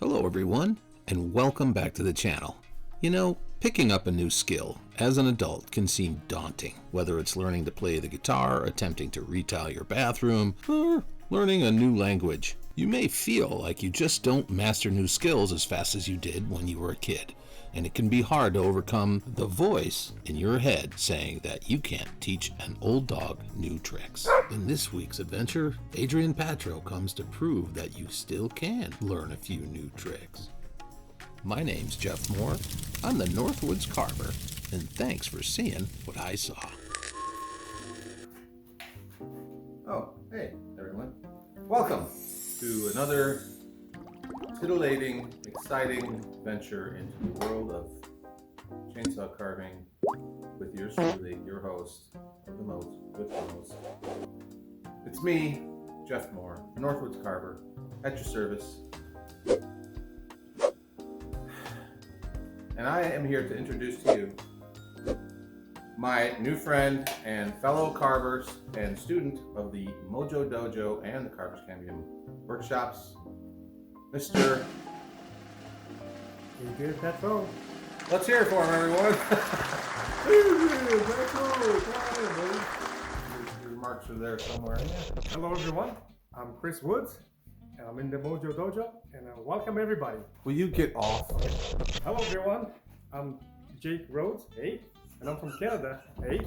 Hello everyone, and welcome back to the channel. You know, picking up a new skill as an adult can seem daunting, whether it's learning to play the guitar, attempting to retile your bathroom, or learning a new language. You may feel like you just don't master new skills as fast as you did when you were a kid, and it can be hard to overcome the voice in your head saying that you can't teach an old dog new tricks. In this week's adventure, Adrian Patro comes to prove that you still can learn a few new tricks. My name's Jeff Mohr. I'm the Northwoods Carver, and thanks for seeing what I saw. Oh, hey everyone. Welcome to another titillating, exciting venture into the world of chainsaw carving with yours truly, your host of the most, with the most. It's me, Jeff Mohr, Northwoods Carver, at your service. And I am here to introduce to you my new friend and fellow carvers and student of the Mojo Dojo and the Carvers Cambium workshops, Mr. Adrian Patro. Let's hear it for him, everyone. Adrian Patro. Your remarks are there somewhere. Hello everyone, I'm Chris Woods, and I'm in the Mojo Dojo, and welcome everybody. Will you get off? Hello everyone, I'm Jake Rhodes, hey, and I'm from Canada, hey.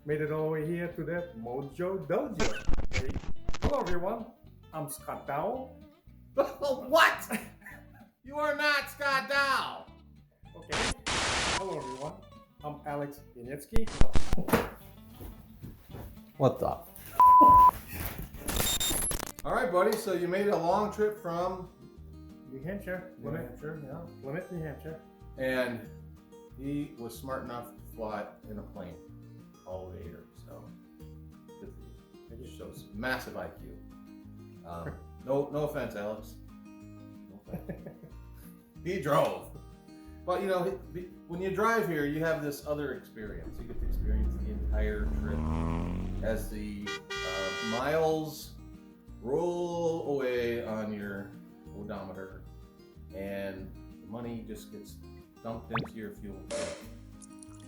Made it all the way here to the Mojo Dojo, hey. Hello everyone, I'm Scott Dowell. What? You are not Scott Dow. Okay. Hello everyone, I'm Alex Yanitsky. What the? All right, buddy. So you made a long trip from New Hampshire, New Hampshire, yeah. Plymouth, New Hampshire. And he was smart enough to fly in a plane all the way here. So good for you. It just shows massive IQ. No offense, Alex. No offense. He drove. But you know, when you drive here, you have this other experience. You get to experience the entire trip as the miles roll away on your odometer, and the money just gets dumped into your fuel tank,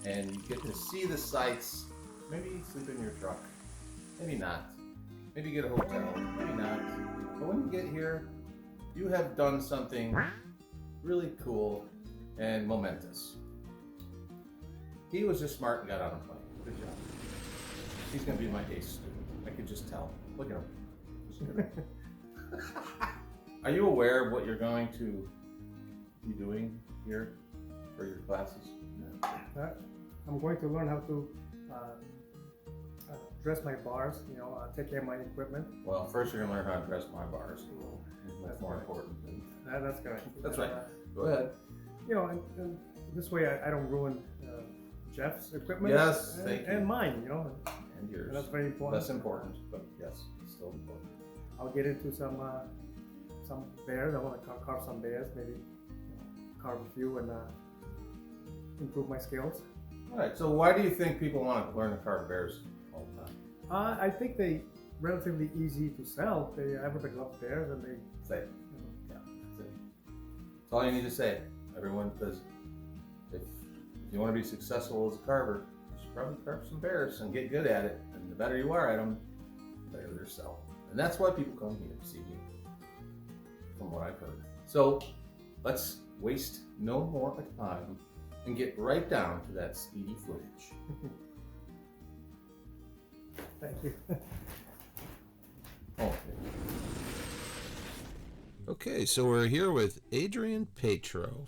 and you get to see the sights. Maybe sleep in your truck, maybe not. Maybe get a hotel, maybe not. But when you get here, you have done something really cool and momentous. He was just smart and got on a plane. Good job. He's going to be my ace student. I could just tell. Look at him. Just look at him. Are you aware of what you're going to be doing here for your classes? I'm going to learn how to dress my bars, take care of my equipment. Well, first you're going to learn how to dress my bars. That's more important. That's good. That's right. Go ahead. And this way I don't ruin Jeff's equipment. Yes, thank you. And mine, And yours. And that's very important. Less important, but yes, it's still important. I'll get into some bears. I want to carve some bears, maybe carve a few and improve my skills. All right, so why do you think people want to learn to carve bears all the time? I think they relatively easy to sell. Everybody loves bears, and they Say it. Yeah, that's it. That's all you need to say, everyone, because if you want to be successful as a carver, you should probably carve some bears and get good at it. And the better you are at them, the better they're selling. And that's why people come here to see me, from what I've heard. So let's waste no more time and get right down to that speedy footage. Thank you. Okay, so we're here with Adrian Patro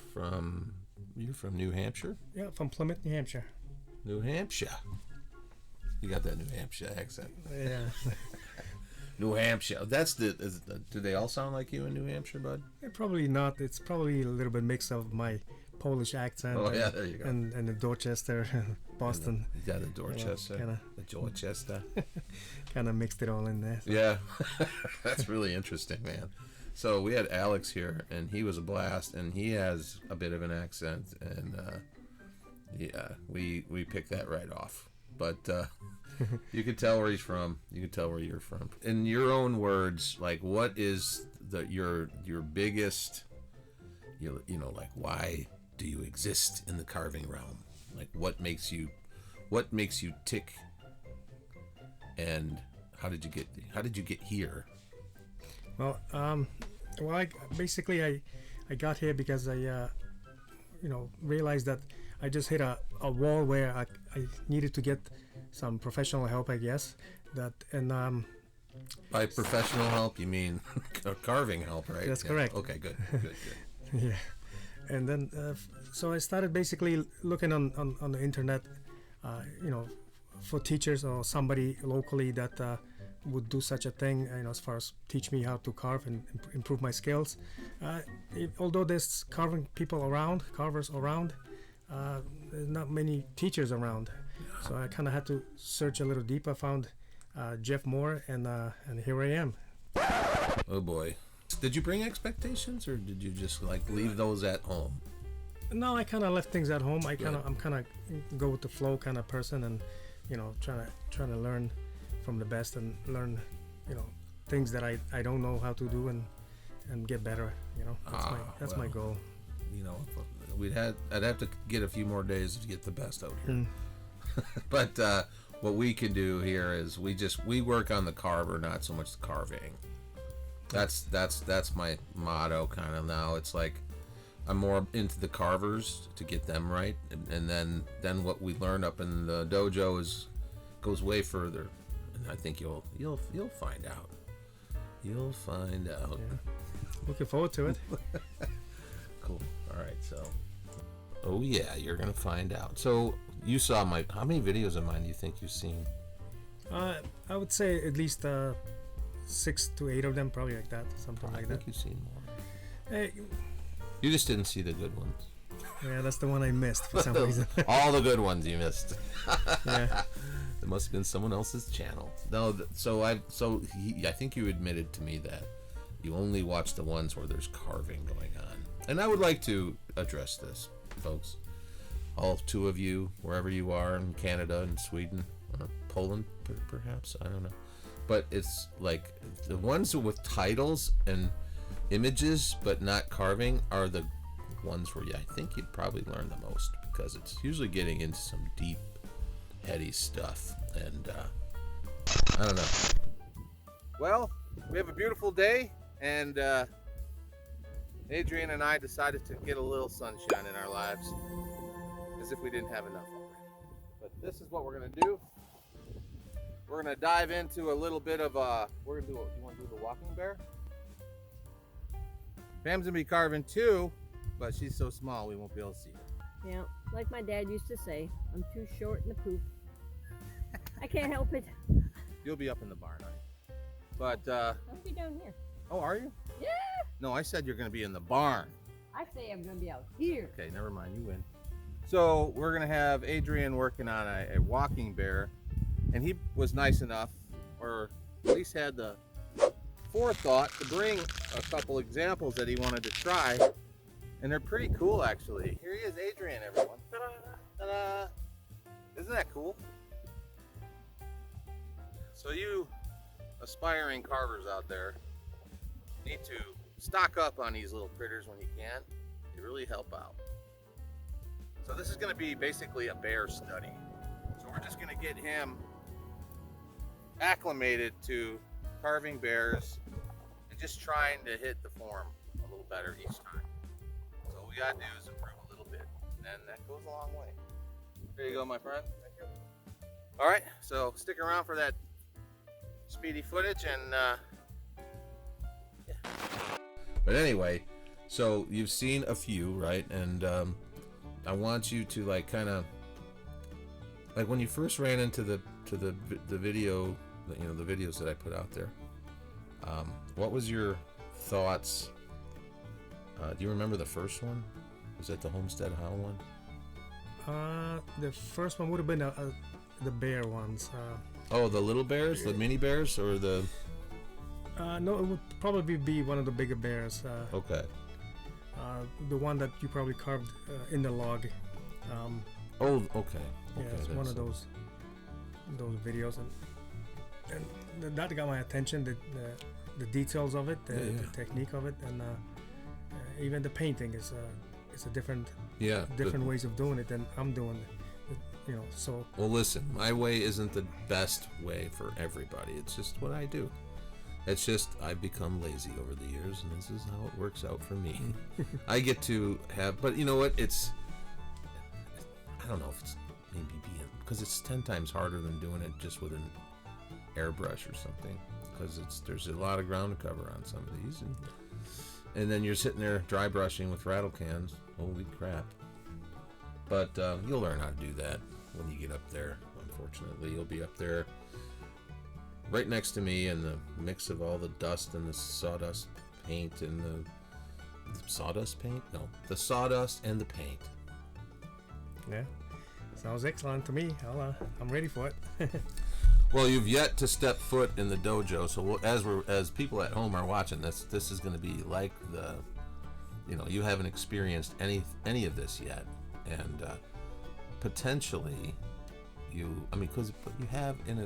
you're from New Hampshire? Yeah, from Plymouth, New Hampshire. New Hampshire. You got that New Hampshire accent. Yeah. New Hampshire. Do they all sound like you in New Hampshire, bud? Probably not. It's probably a little bit mix of my Polish accent. Oh, yeah, there you go. And the Dorchester, Boston. Yeah, the Dorchester. Kinda. The Dorchester. Kind of mixed it all in there. So. Yeah. That's really interesting, man. So we had Alex here, and he was a blast, and he has a bit of an accent, and yeah, we picked that right off. But you could tell where he's from. You could tell where you're from. In your own words, like, what is your biggest you know, like, why do you exist in the carving realm? Like, what makes you tick? And how did you get here? Well, I got here because I realized that I just hit a wall where I needed to get some professional help, I guess. By professional help, you mean carving help, right? That's correct. Okay, good. Yeah. And then, so I started basically looking on the internet, for teachers or somebody locally that would do such a thing, as far as teach me how to carve and improve my skills. Although there's carvers around, there's not many teachers around. So I kind of had to search a little deep. I found Jeff Mohr, and here I am. Oh boy. Did you bring expectations, or did you just like leave those at home? No, I kind of left things at home. I'm kind of go with the flow kind of person, and trying to learn from the best and learn things that I don't know how to do and get better. That's my goal. I'd have to get a few more days to get the best out here. But what we can do here is we work on the carver, not so much the carving. That's my motto kind of now. It's like I'm more into the carvers to get them right, and then what we learn up in the dojo goes way further, and I think you'll find out. You'll find out. Yeah. Looking forward to it. Cool. All right. So, oh yeah, you're gonna find out. So you saw how many videos of mine do you think you've seen? I would say at least 6 to 8 of them, probably like that, something like that. I think you've seen more. Hey, you just didn't see the good ones. Yeah, that's the one I missed for some reason. All the good ones you missed. Yeah. It must have been someone else's channel. No, I think you admitted to me that you only watch the ones where there's carving going on. And I would like to address this, folks. All 2 of you, wherever you are in Canada and Sweden, or Poland, perhaps, I don't know. But it's like the ones with titles and images but not carving are the ones where I think you'd probably learn the most, because it's usually getting into some deep, heady stuff. And I don't know. Well, we have a beautiful day, and Adrian and I decided to get a little sunshine in our lives, as if we didn't have enough already. But this is what we're going to do. We're going to dive into a little bit of you want to do the walking bear? Pam's going to be carving 2, but she's so small we won't be able to see her. Yeah, like my dad used to say, I'm too short in the poop. I can't help it. You'll be up in the barn, honey. But I'll be down here. Oh, are you? Yeah. No, I said you're going to be in the barn. I say I'm going to be out here. Okay, never mind. You win. So we're going to have Adrian working on a walking bear. And he was nice enough, or at least had the forethought, to bring a couple examples that he wanted to try. And they're pretty cool, actually. Here he is, Adrian, everyone. Ta-da! Ta-da! Isn't that cool? So you aspiring carvers out there need to stock up on these little critters when you can to really help out. So this is going to be basically a bear study. So we're just going to get him acclimated to carving bears and just trying to hit the form a little better each time. So all we gotta do is improve a little bit, and that goes a long way. There you go, my friend. Thank you. All right, so stick around for that speedy footage, and yeah. But anyway, so you've seen a few, right? And I want you to like kind of like when you first ran into the video, the videos that I put out there. What was your thoughts? Do you remember the first one? Was that the Homestead How one? The first one would have been the bear ones. Oh, the little bears, the mini bears, or the? No, it would probably be one of the bigger bears. Okay. The one that you probably carved in the log. Oh, okay. Yeah, it's one of those videos, and that got my attention. The details of it, the technique of it, and even the painting is a different Yeah. different ways of doing it than I'm doing it, you know. So Well, listen, my way isn't the best way for everybody. It's just what I do. It's just I've become lazy over the years, and this is how it works out for me. I get to have, but you know what? I don't know if it's maybe because it's 10 times harder than doing it just with an airbrush or something. Because there's a lot of ground to cover on some of these, and then you're sitting there dry brushing with rattle cans. Holy crap! But you'll learn how to do that when you get up there. Unfortunately, you'll be up there right next to me in the mix of all the dust and the sawdust paint and the sawdust paint? No, the sawdust and the paint. yeah, sounds excellent to me. I'm ready for it. Well, you've yet to step foot in the dojo, so as people at home are watching this is going to be like you haven't experienced any of this yet, and potentially because you have in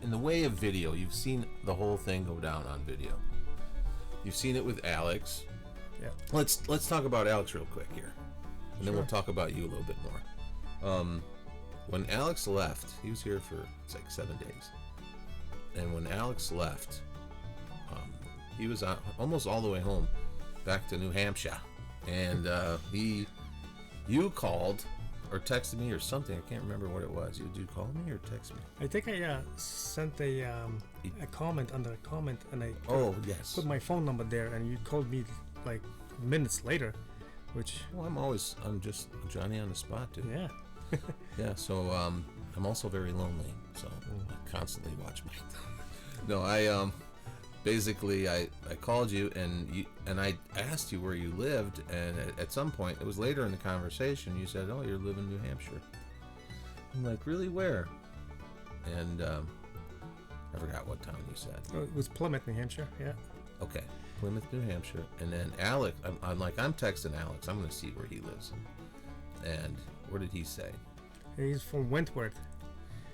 the way of video, you've seen the whole thing go down on video. You've seen it with Alex. Yeah. Let's talk about Alex real quick here, and then we'll Sure. talk about you a little bit more. When Alex left, he was here for it's like 7 days, and when Alex left, he was almost all the way home, back to New Hampshire, and you called or texted me or something. I can't remember what it was. Did you call me or text me? I think I sent a comment under a comment, and I Yes. put my phone number there, and you called me like minutes later, which Well, I'm just Johnny on the spot, dude. yeah. Yeah, so I'm also very lonely, so I constantly watch my. No, I basically I called you and I asked you where you lived, and at some point it was later in the conversation you said, "Oh, you're living in New Hampshire." I'm like, "Really? Where?" And I forgot what town you said. Oh, it was Plymouth, New Hampshire. Yeah. Okay, Plymouth, New Hampshire, and then Alex. I'm texting Alex. I'm gonna see where he lives, and what did he say? He's from Wentworth.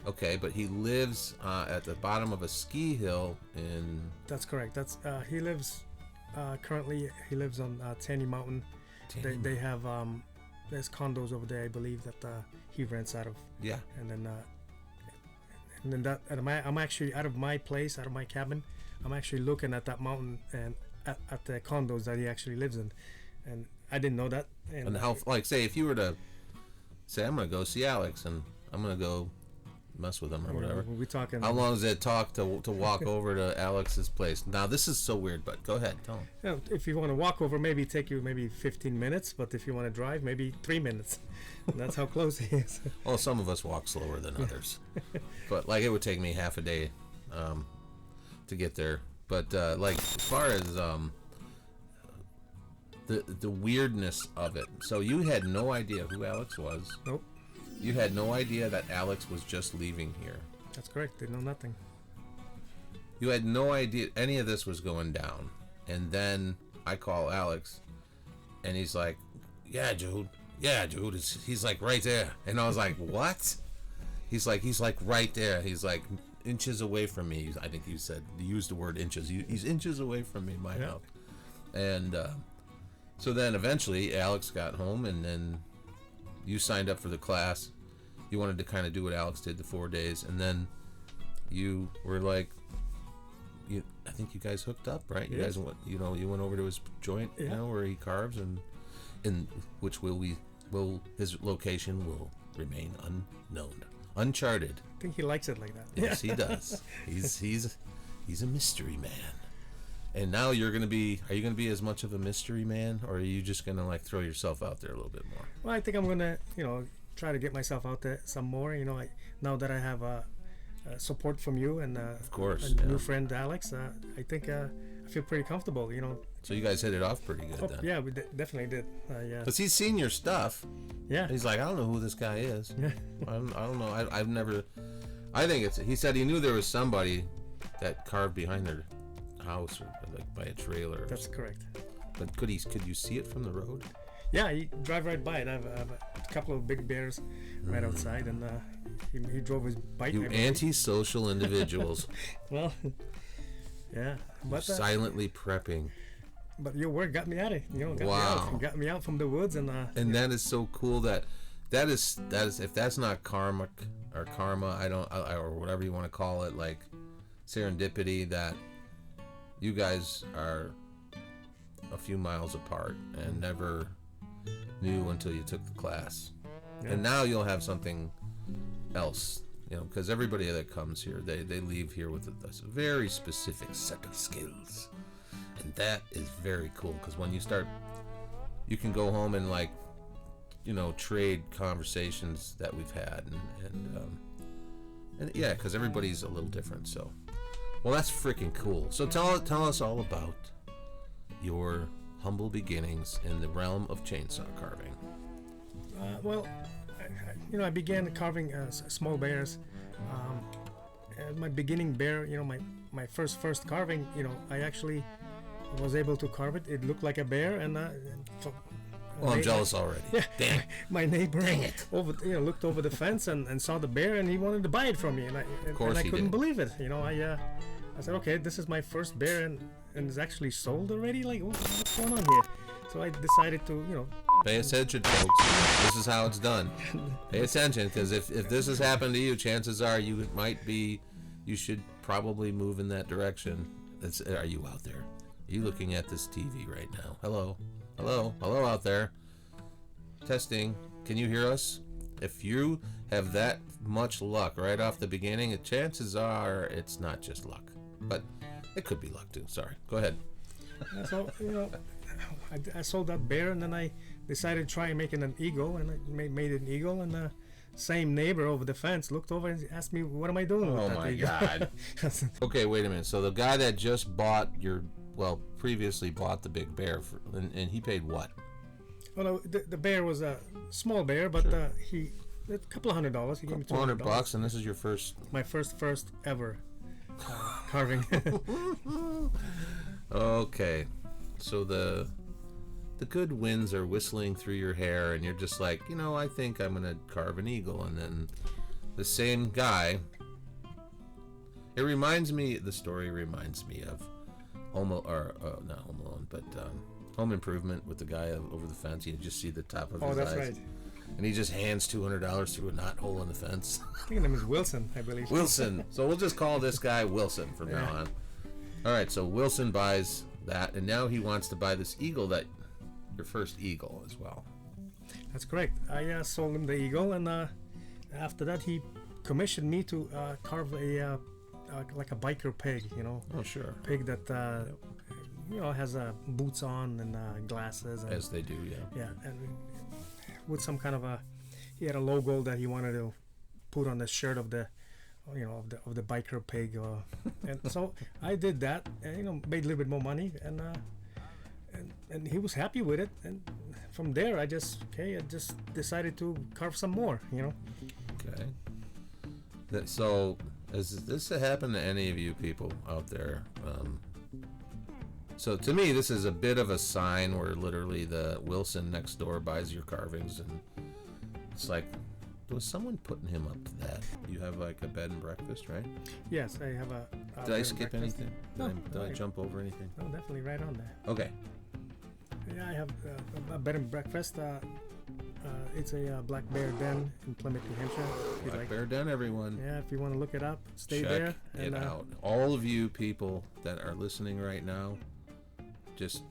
Okay, but he lives at the bottom of a ski hill in. That's correct. That's he lives currently. He lives on Tanny Mountain. They have there's condos over there, I believe, that he rents out of. Yeah. And then that I'm actually out of my place, out of my cabin. I'm actually looking at that mountain and at the condos that he actually lives in, and I didn't know that. And how, like, say, if you were to say, I'm gonna go see Alex and I'm gonna go mess with him or whatever. We're talking. How long does it talk to walk over to Alex's place? Now this is so weird, but go ahead, tell him. You know, if you want to walk over, maybe take you maybe 15 minutes, but if you want to drive, maybe 3 minutes. That's how close he is. Well, some of us walk slower than others, but like it would take me half a day to get there. But like as far as the weirdness of it, so you had no idea who Alex was. Nope. You had no idea that Alex was just leaving here. That's correct. They know nothing. You had no idea any of this was going down. And then I call Alex, and he's like, yeah, dude. He's like right there. And I was like, what? He's like right there. He's like inches away from me. I think he used the word inches. He's inches away from me, my house. And so then eventually Alex got home, and then you signed up for the class. You wanted to kind of do what Alex did the 4 days, and then you were like, I think you guys hooked up, right? You guys went, you went over to his joint, where he carves, and in which his location will remain unknown, uncharted. I think he likes it like that. Yes, he does. He's a mystery man. And now are you going to be as much of a mystery man, or are you just going to like throw yourself out there a little bit more? Well, I think I'm gonna, try to get myself out there some more. Now that I have support from you and of course, and new friend Alex, I think I feel pretty comfortable. So you guys hit it off pretty good then. Yeah, we definitely did. Yeah. Because he's seen your stuff. Yeah. He's like, I don't know who this guy is. Yeah. I don't know. I've never. I think he said he knew there was somebody that carved behind their house or like by a trailer. That's correct. But could you see it from the road? Yeah, you drive right by it. I have a couple of big bears right outside, and he drove his bike. You antisocial individuals. Well, yeah. But silently prepping. but your work got me out of, Wow. got me out from the woods, and that is so cool. That is if that's not karma, or whatever you want to call it, like serendipity, that you guys are a few miles apart and never knew until you took the class. Yeah. And now you'll have something else, because everybody that comes here, they leave here with a very specific set of skills, and that is very cool, because when you start, you can go home and trade conversations that we've had, and yeah, because everybody's a little different. So, well, that's freaking cool. So tell us all about your humble beginnings in the realm of chainsaw carving. I began carving small bears. And my beginning bear, my first carving, I actually was able to carve it. It looked like a bear, and I'm jealous already. Yeah, Damn. my neighbor looked over the fence and saw the bear, and he wanted to buy it from me, and I couldn't believe it. I said, okay, this is my first bear, and it's actually sold already. Like, what's going on here? So I decided to, Pay attention, folks. This is how it's done. Pay attention, because if this has happened to you, chances are you should probably move in that direction. Are you out there? Are you looking at this TV right now? Hello out there. Testing. Can you hear us? If you have that much luck right off the beginning, chances are it's not just luck, but it could be luck too. Sorry. Go ahead. So, I sold that bear, and then I decided to try making an eagle, and I made an eagle, and the same neighbor over the fence looked over and asked me, what am I doing with that my eagle? God. Okay, wait a minute. So the guy that just previously bought the big bear, and he paid what? Well, no, the bear was a small bear, but Sure. He a couple $100. He gave me $200, and this is your first. My first ever carving. Okay, so the good winds are whistling through your hair, and you're just like, I think I'm gonna carve an eagle, and then the same guy. The story reminds me of not Home Alone, but Home Improvement, with the guy over the fence. You just see the top of his eyes. Oh, that's right. And he just hands $200 through a knothole in the fence. I think his name is Wilson, I believe. Wilson. So we'll just call this guy Wilson from now on. All right, so Wilson buys that, and now he wants to buy this eagle, your first eagle as well. That's correct. I sold him the eagle, and after that he commissioned me to carve like a biker pig, Oh, sure. pig that has boots on and glasses. And, As they do, yeah. yeah, and with some kind of he had a logo that he wanted to put on the shirt of the of the biker pig, and so I did that, and made a little bit more money, and he was happy with it, and from there I just decided to carve some more. Okay. So has this happened to any of you people out there? So to me, this is a bit of a sign where literally the Wilson next door buys your carvings, and it's like, was someone putting him up to that? You have like a bed and breakfast, right? Yes, I have a Did I skip breakfast. anything? No, Did I jump over anything? No, definitely right on there. Okay. Yeah, I have a bed and breakfast. It's a Black Bear Den in Plymouth, New Hampshire. If you'd Black like. Bear Den, everyone. Yeah, if you want to look it up, stay Check there. it out. All of you people that are listening right now, just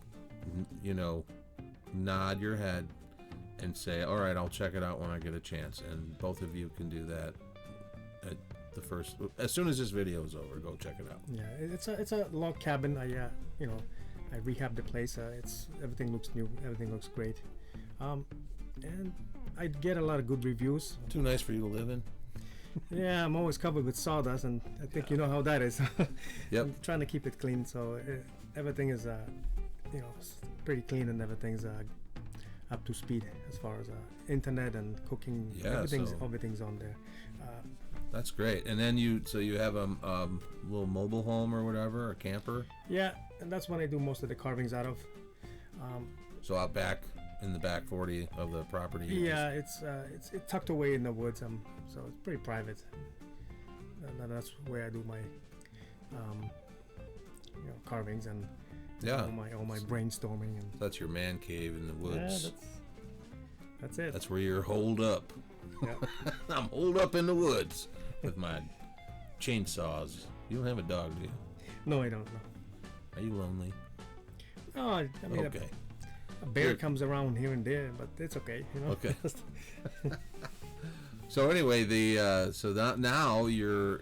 nod your head and say, all right, I'll check it out when I get a chance. And both of you can do that at as soon as this video is over. Go check it out. Yeah, it's a log cabin. I rehabbed the place. Everything looks new. Everything looks great. And I get a lot of good reviews. Too nice for you to live in. Yeah, I'm always covered with sawdust, and I think you know how that is. Yep. I'm trying to keep it clean, so everything is pretty clean, and everything's up to speed as far as internet and cooking. Yeah, everything's on there. That's great. And then you have a little mobile home or whatever, a camper. Yeah, and that's what I do most of the carvings out of. So out back in the back 40 of the property. Yeah, it's tucked away in the woods, so it's pretty private. And that's where I do my carvings, and Yeah. All my brainstorming and That's your man cave in the yeah, woods. that's it. That's where you're holed up. Yeah. I'm holed up in the woods with my chainsaws. You don't have a dog, do you? No, I don't know. Are you lonely? No, I mean Okay. a bear Good. comes around here and there, but it's okay, you know. Okay. So anyway, the so that now you're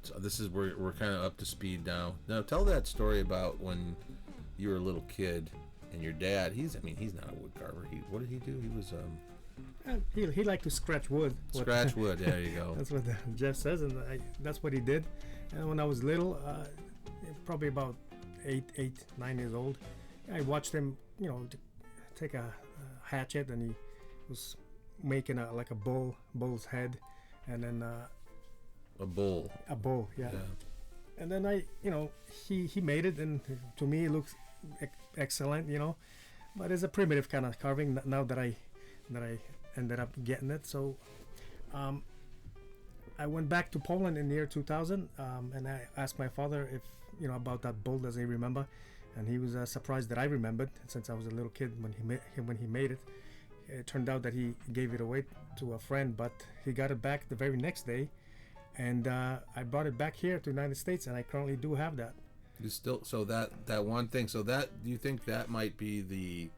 so this is where we're kind of up to speed now. Now tell that story about when you were a little kid and your dad. He's not a wood carver. What did he do? He was He liked to scratch wood. scratch wood. There you go. That's what Jeff says, and that's what he did. And when I was little, probably about 9 years old, I watched him, you know, take a hatchet, and he was making like a bull's head, and then A bull. a bull, yeah. Yeah. And then he made it, and to me it looks excellent, you know. But it's a primitive kind of carving. Now that I ended up getting it, so I went back to Poland in the year 2000, and I asked my father if about that bull. Does he remember? And he was surprised that I remembered, since I was a little kid when he made it. It turned out that he gave it away to a friend, but he got it back the very next day, and I brought it back here to the United States, and I currently do have that. You still that one thing. So that, do you think that might be the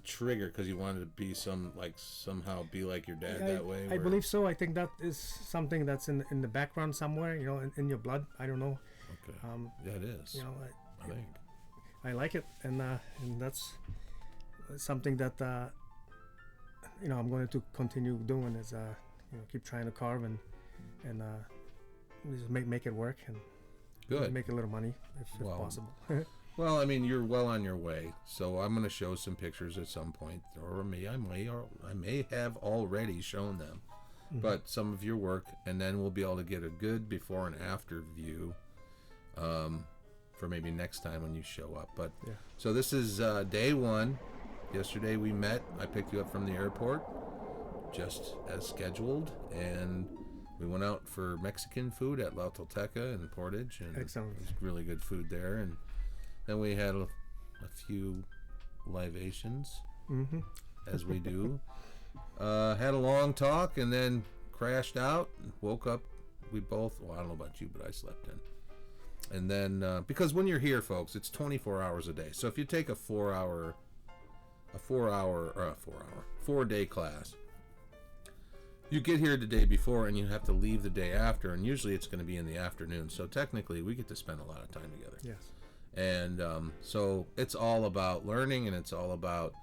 trigger, because you wanted to be somehow be like your dad that way? I believe so. I think that is something that's in the background somewhere, in your blood. I don't know. Okay. Yeah, it is. I think. I like it, and that's something that I'm going to continue doing, is keep trying to carve and just make it work, and Good. make a little money if Well, possible. Well, I mean, you're well on your way. So I'm going to show some pictures at some point, or I may have already shown them, but some of your work, and then we'll be able to get a good before and after view for maybe next time when you show up. But Yeah. so this is day one. Yesterday we met. I picked you up from the airport, just as scheduled, and we went out for Mexican food at La Tolteca in Portage, and Excellent. it was really good food there. And then we had a few libations, as we do. Had a long talk, and then crashed out and woke up. We both, well, I don't know about you, but I slept in. And then, because when you're here, folks, it's 24 hours a day. So if you take a 4-day class, you get here the day before and you have to leave the day after, and usually it's going to be in the afternoon. So technically, we get to spend a lot of time together. Yes. And so it's all about learning, and it's all about,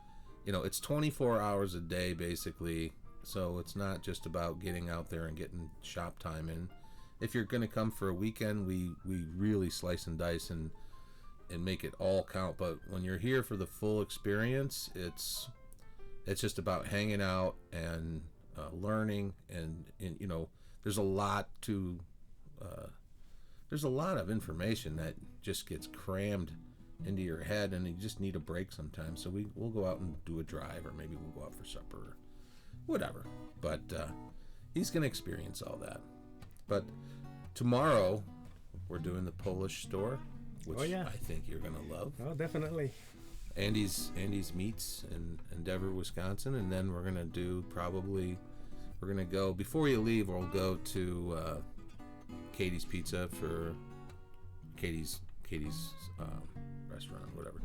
it's 24 hours a day, basically. So it's not just about getting out there and getting shop time in. If you're going to come for a weekend, we really slice and dice and make it all count. But when you're here for the full experience, it's just about hanging out and learning, and there's a lot of information that just gets crammed into your head, and you just need a break sometimes. So we'll go out and do a drive, or maybe we'll go out for supper, or whatever. But he's going to experience all that. But tomorrow we're doing the Polish store, which I think you're going to love. Oh, definitely. Andy's Meats in Endeavor, Wisconsin, and then we're going to go, before you leave, we'll go to Katie's Pizza for Katie's restaurant, whatever,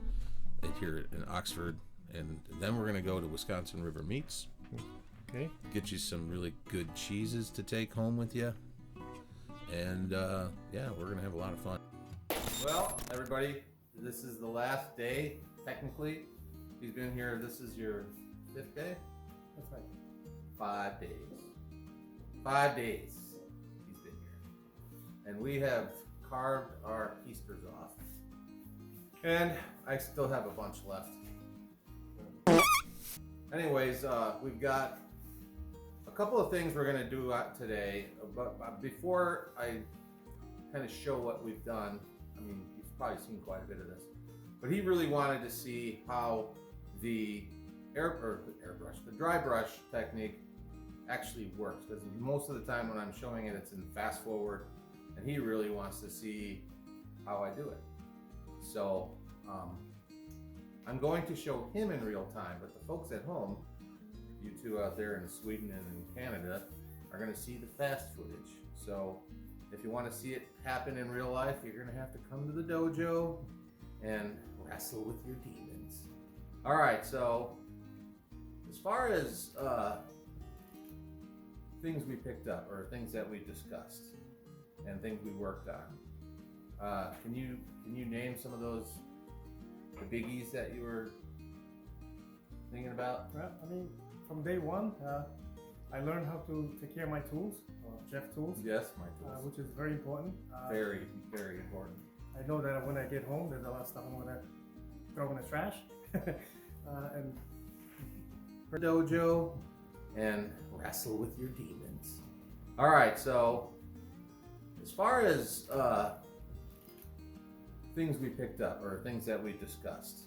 here in Oxford, and then we're going to go to Wisconsin River Meats. Okay. Get you some really good cheeses to take home with you, and we're going to have a lot of fun. Well, everybody, this is the last day, technically. He's been here, this is your 5th day? That's right. 5 days. 5 days he's been here. And we have carved our keisters off. And I still have a bunch left. Anyways, we've got a couple of things we're going to do today. But before I kind of show what we've done, I mean, you've probably seen quite a bit of this. But he really wanted to see how the dry brush technique actually works, because most of the time when I'm showing it, it's in fast forward, and he really wants to see how I do it. So I'm going to show him in real time, but the folks at home, you two out there in Sweden and in Canada, are going to see the fast footage. So if you want to see it happen in real life, you're going to have to come to the dojo and wrestle with your demons. All right, so as far as things we picked up or things that we discussed and things we worked on, can you name some of those, the biggies that you were thinking about? Well, I mean, from day one, I learned how to take care of my tools, Jeff tools. Yes, my tools. Which is very important. Very, very important. I know that when I get home, there's a lot of stuff I'm gonna throw in the trash. And For dojo and wrestle with your demons. All right, so as far as things we picked up or things that we discussed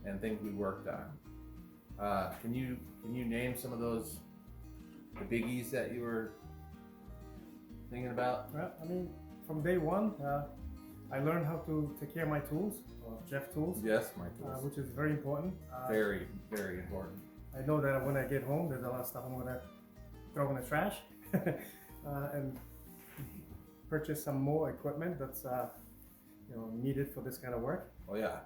and things we worked on, can you name some of those, the biggies that you were thinking about? well, I mean, from day one, I learned how to take care of my tools, Jeff tools. Yes, my tools. Which is very important. Very, very important. I know that when I get home, there's a lot of stuff I'm gonna throw in the trash, and purchase some more equipment that's needed for this kind of work. Oh yeah.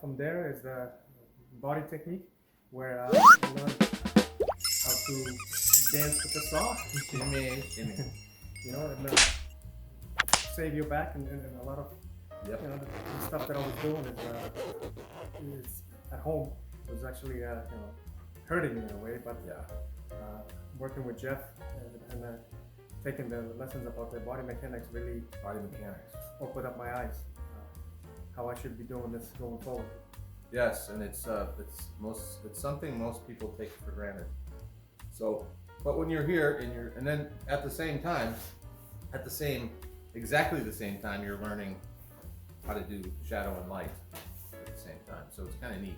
From there is the body technique, where I learned how to dance with the saw. Jimmy. And save your back and a lot of Yep. the stuff that I was doing is at home was actually hurting me in a way, but working with Jeff and taking the lessons about the body mechanics really Body mechanics. opened up my eyes how I should be doing this going forward. Yes, and it's something most people take for granted. So, but when you're here and then at the same time, exactly the same time, you're learning how to do shadow and light at the same time. So it's kind of neat.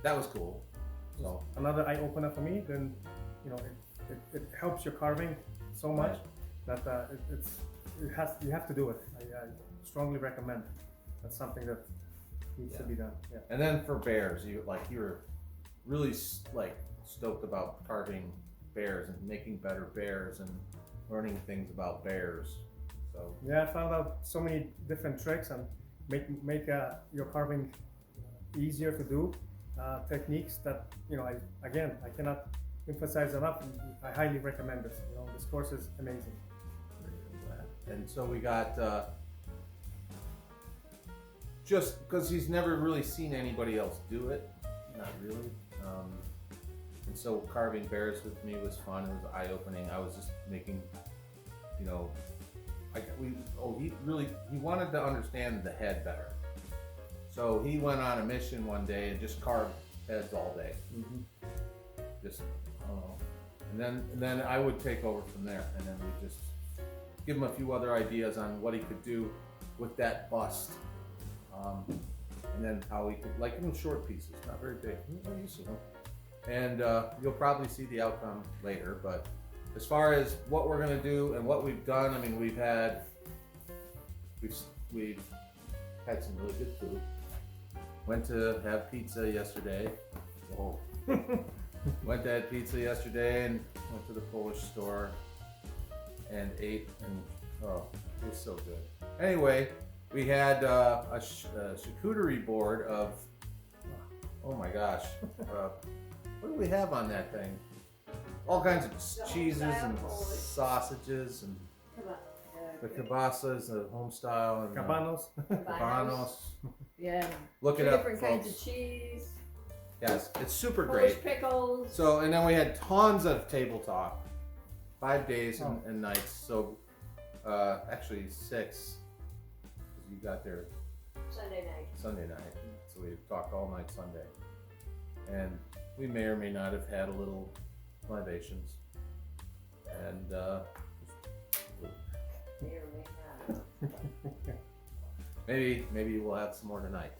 That was cool. So Another eye opener for me. Then it helps your carving so much that you have to do it. I strongly recommend. That's something that needs to be done. Yeah. And then for bears, you were really stoked about carving bears and making better bears and learning things about bears. So Yeah, I found out so many different tricks and make your carving easier to do. Techniques that I cannot emphasize enough. I highly recommend this. This course is amazing. and so we got just because he's never really seen anybody else do it, not really. And so carving bears with me was fun. It was eye-opening. I was just making, he wanted to understand the head better. So he went on a mission one day and just carved heads all day. Just, I don't know. And then I would take over from there, and then we just give him a few other ideas on what he could do with that bust. And then how he could, in short pieces, not very big. We're used to them. And you'll probably see the outcome later. But as far as what we're gonna do and what we've done, I mean, we've had some really good food. Went to have pizza yesterday. Whoa. Went to have pizza yesterday and went to the Polish store and ate, and it was so good. Anyway, we had a charcuterie board of, oh my gosh, what do we have on that thing? All kinds of cheeses and sausages and the kielbasas, the home style, and cabanos. Yeah. Look it Two up, different folks. kinds of cheese. Yes, it's super Polish great. pickles. So, and then we had tons of table talk, 5 days and nights. So, actually 6, because you got there Sunday night. So we talked all night Sunday, and we may or may not have had a little libations, and maybe we'll have some more tonight.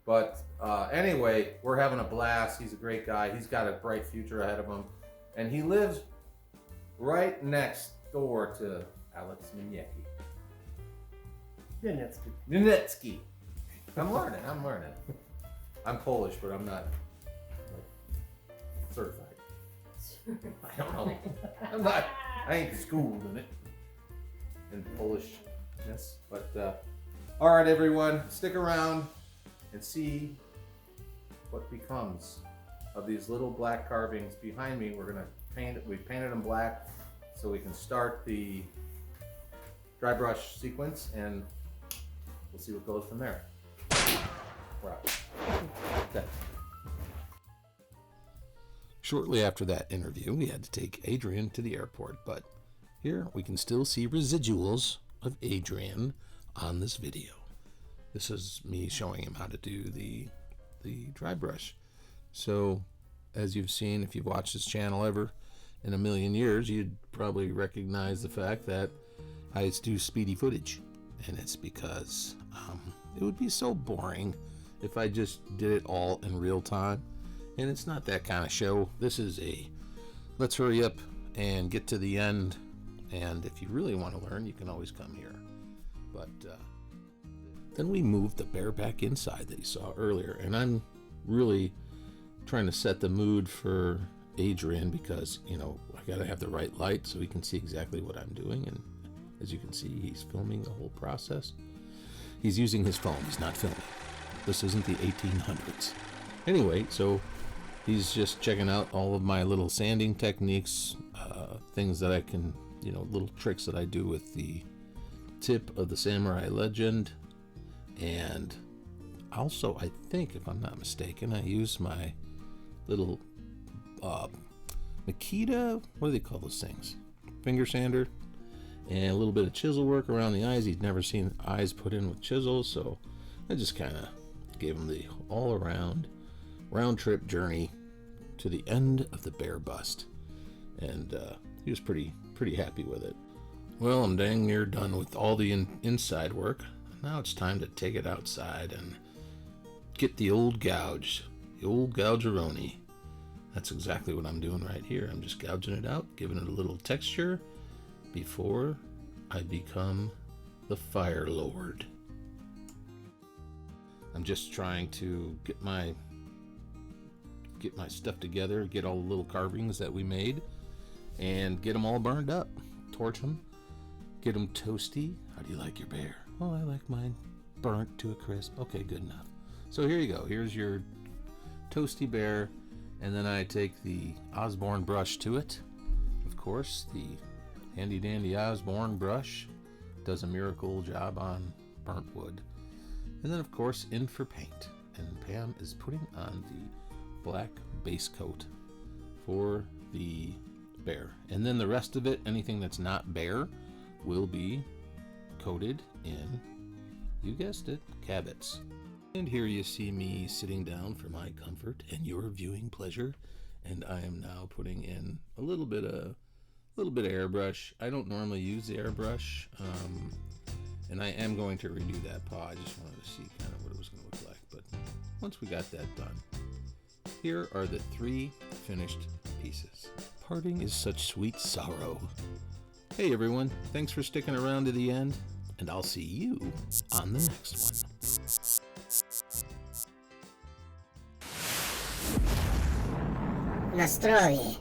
But anyway, we're having a blast. He's a great guy. He's got a bright future ahead of him, and he lives right next door to Alex Mignecki. Wieniecki. Wieniecki. I'm learning. I'm Polish, but I'm not like, certified. I don't know. I ain't schooled in it. In Polishness. But, all right, everyone. Stick around and see what becomes of these little black carvings behind me. We're gonna paint it. We painted them black so we can start the dry brush sequence, and we'll see what goes from there. Right. Okay. Shortly after that interview, we had to take Adrien to the airport, but here we can still see residuals of Adrien on this video. This is me showing him how to do the dry brush. So, as you've seen, if you've watched this channel ever in a million years, you'd probably recognize the fact that I do speedy footage, and it's because it would be so boring if I just did it all in real time, and it's not that kind of show. This is a let's hurry up and get to the end, and if you really want to learn, you can always come here. But then we moved the bear back inside that you saw earlier, and I'm really trying to set the mood for Adrien because, you know, I gotta have the right light so he can see exactly what I'm doing, and as you can see, he's filming the whole process. He's using his phone, he's not filming. This isn't the 1800s. Anyway, so he's just checking out all of my little sanding techniques, things that I can, you know, little tricks that I do with the tip of the Samurai Legend. And also, I think, if I'm not mistaken, I use my little Makita, what do they call those things? Finger sander, and a little bit of chisel work around the eyes. He'd never seen eyes put in with chisels, so I just kind of gave him the all-around round trip journey to the end of the bear bust, and he was pretty happy with it. Well, I'm dang near done with all the inside work. Now it's time to take it outside and get the old gouge, the old gougeroni. That's exactly what I'm doing right here. I'm just gouging it out, giving it a little texture before I become the Fire Lord. I'm just trying to get my stuff together, get all the little carvings that we made, and get them all burned up. Torch them, get them toasty. How do you like your bear? Oh, I like mine burnt to a crisp. Okay, good enough. So here you go. Here's your toasty bear, and then I take the Osborne brush to it. Of course, the handy dandy Osborne brush does a miracle job on burnt wood. And then, of course, in for paint. And Pam is putting on the black base coat for the bear. And then the rest of it, anything that's not bear, will be coated in, you guessed it, cabots. And here you see me sitting down for my comfort and your viewing pleasure. And I am now putting in a little bit of airbrush. I don't normally use the airbrush, and I am going to redo that paw. I just wanted to see kind of what it was going to look like. But once we got that done, here are the 3 finished pieces. Parting is such sweet sorrow. Hey everyone, thanks for sticking around to the end, and I'll see you on the next one. Nastroje.